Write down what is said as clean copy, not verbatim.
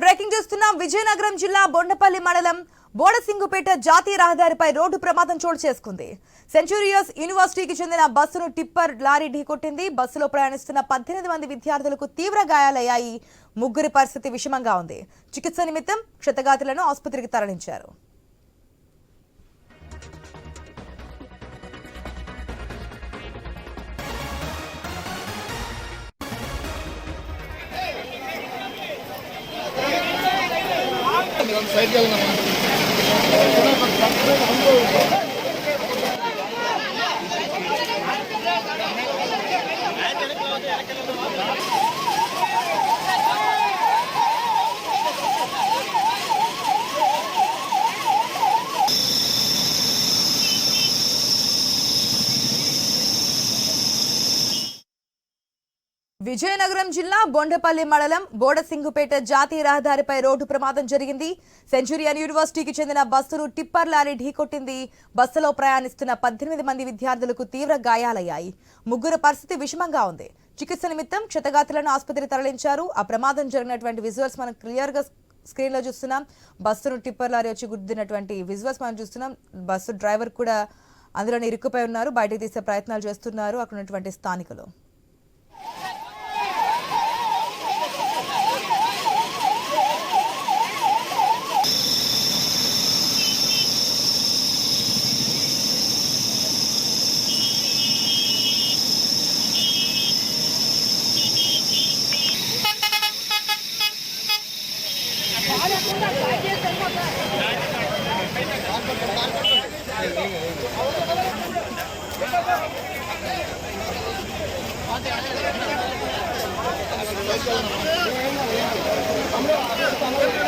Breaking చూస్తున్నాం. విజయనగరం జిల్లా బొండపల్లి మండలం బోడసింగుపేట జాతీయ రహదారిపై రోడ్డు ప్రమాదం చోటు చేసుకుంది. సెంచురియస్ యూనివర్సిటీకి చెందిన బస్సును టిప్పర్ లారీ ఢీకొట్టింది. బస్సులో ప్రయాణిస్తున్న 18 మంది విద్యార్థులకు తీవ్ర గాయాలయ్యాయి. ముగ్గురి పరిస్థితి విషమంగా ఉంది. చికిత్స నిమిత్తం క్షతగాతులను ఆసుపత్రికి తరలించారు. విజయనగరం జిల్లా బొండపల్లి మండలం బోడసింగుపేట జాతీయ రహదారిపై రోడ్డు ప్రమాదం జరిగింది. సెంచురియన్ యూనివర్సిటీకి చెందిన బస్సును టిప్పర్ లారీ ఢీకొట్టింది. బస్సులో ప్రయాణిస్తున్న 18 మంది విద్యార్థులకు తీవ్ర గాయాలయ్యాయి. ముగ్గురు పరిస్థితి విషమంగా ఉంది. చికిత్స నిమిత్తం క్షతగాతులను ఆసుపత్రికి తరలించారు. ఆ ప్రమాదం జరిగినటువంటి విజువల్స్ మనం క్లియర్ గా స్క్రీన్ లో చూస్తున్నాం. బస్సును టిప్పర్ లారీ వచ్చి గుద్దినటువంటి విజువల్స్ మనం చూస్తున్నాం. బస్సు డ్రైవర్ కూడా అందులోనే ఇరుక్కుపోయి ఉన్నారు. బయటకు తీసే ప్రయత్నాలు చేస్తున్నారు అక్కడ ఉన్నటువంటి స్థానికులు. हम